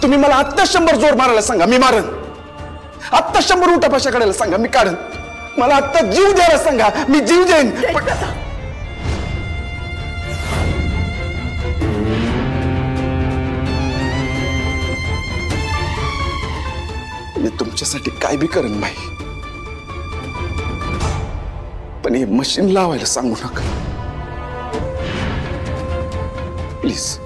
तुम्ही मला आत्ता 100 जोर मारायला सांगा, मी मारन. आत्ता 100 उठापाशा काढायला सांगा, मी काढन. मला आत्ता जीव द्यायला सांगा, मी जीव देईन. मी तुमच्यासाठी काय बी करेन माई, पण हे मशीन लावायला सांगू नका प्लीज.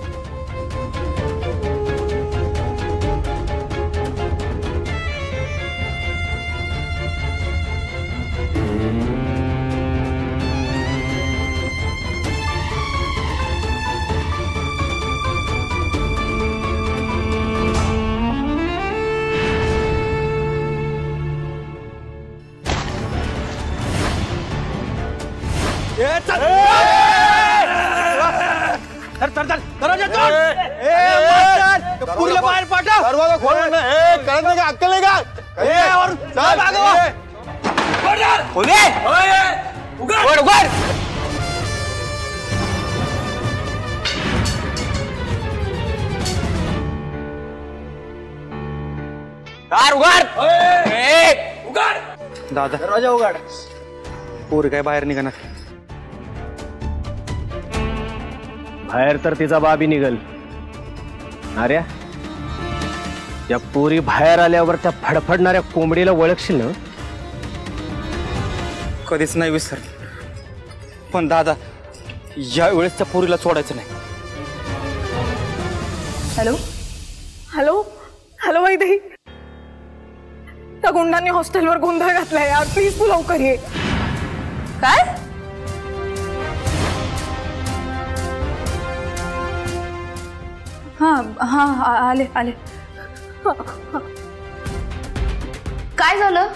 पुरीला बाहेर पाठव. दरवाजा खोल ना. कळत नाही का? अक्कल नाही का? दादा दरवाजा उघड. पोरी काय बाहेर निघणार? बाहेर तर तिचा बाबी निघल. अरे या पोरी बाहेर आल्यावर त्या फडफडणाऱ्या कोंबडीला ओळखशील ना? कधीच नाही विसर. पण दादा या वेळेस त्या पोरीला सोडायचं नाही. हॅलो हॅलो हॅलो वैदेही, त्या गुंडांनी हॉस्टेलवर गोंधळ घातलाय यार, प्लीज तू लवकर ये. काय? हा हा आले आले. काय झालं?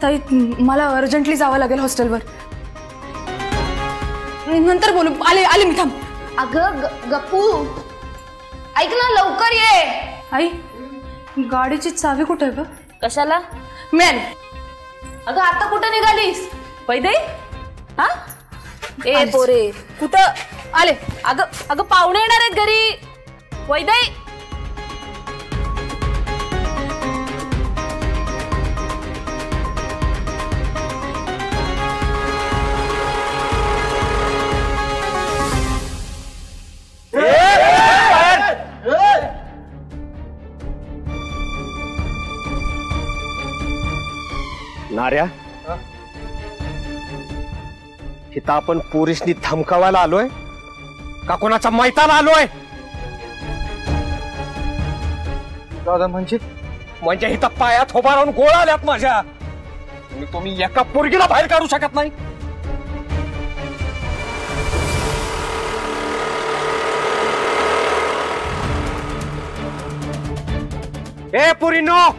ताई मला अर्जंटली जावं लागेल हॉस्टेलवर. नंतर बोलू. आले आले मी, थांब. अगं गप्पू ऐक ना, लवकर ये. आई गाडीची चावी कुठे आहे ग? कशाला? मिळाली. अगं आता कुठं निघालीस वैदेही? हा ए पोरे कुठं आले? अगं अगं पाहुणे येणार आहेत घरी वैदेही. नार्या, इथं आपण पोरीसनी धमकावायला आलोय का कोणाचा मैताला आलोय? दादा म्हणजे इथं पायात उभा राहून गोळा आल्यात माझ्या. तुम्ही एका पोरगीला बाहेर काढू शकत नाही? ए पोरींनो,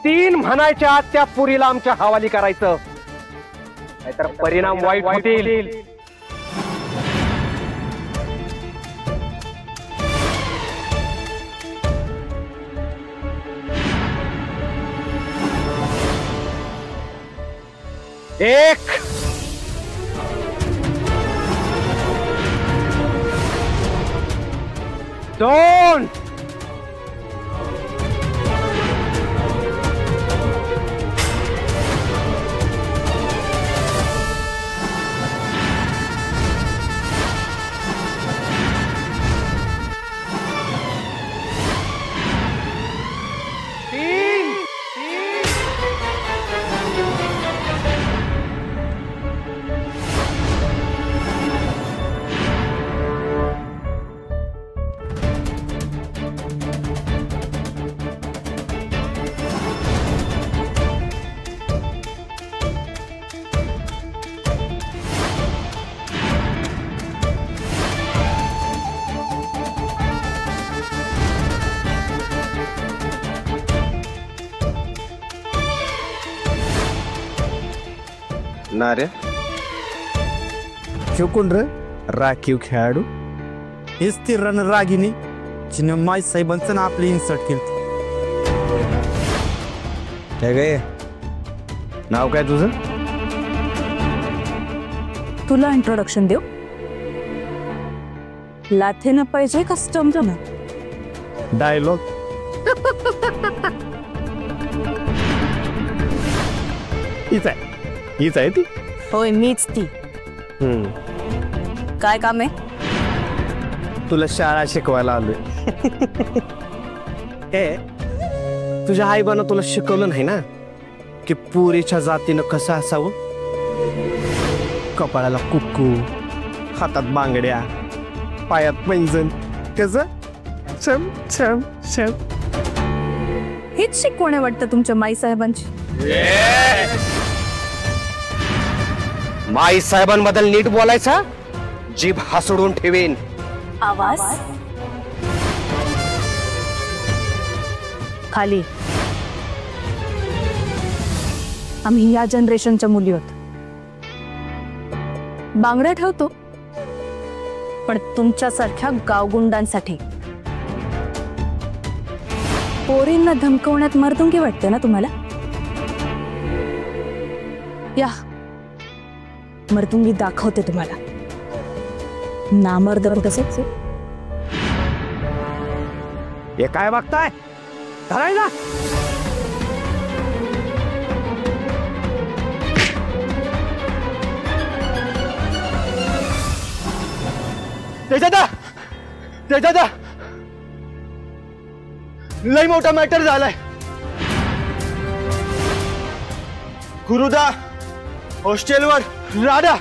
तीन म्हणायच्या आत त्या पुरीला आमच्या हवाली करायचं, नाहीतर परिणाम वाईट होतील. एक, दोन, नारे कोण रे? राखीव खेळाडू. हेच ती रणरागिनी जिने माय साहेबांचं ना आपली इन्सर्ट केली. नाव काय तुझं? तुला इंट्रोडक्शन देऊ? लाथेनं पाहिजे का स्टम्पनं? डायलॉग. हीच आहे ती. होय मीच ती. काय काम आहे? तुला शाळा शिकवायला आलोय. तुझ्या आईबानं तुला शिकवलं नाही ना की पुरीच्या जातीनं कसं असावं? कपाळाला कुक्कू, हातात बांगड्या, पायात पैंजण, कसं छम छम छम. हीच शिकवण आहे वाटतं तुमच्या माई साहेबांची. माई साहेबांबद्दल नीट बोलायचा, जीभ हासडून ठेवेन. आवाज खाली. आम्ही या जनरेशनच्या मुली होत. बांगड्या ठेवतो पण तुमच्यासारख्या गावगुंडांसाठी. पोरींना धमकवण्यात मर्दुंगी वाटते ना तुम्हाला? या मर्दुंगी दाखवते तुम्हाला. नामर्द तसेच. हे काय बघताय? धरायला तेजादा लय मोठा मॅटर झालाय. गुरुदा हॉस्टेलवर राडा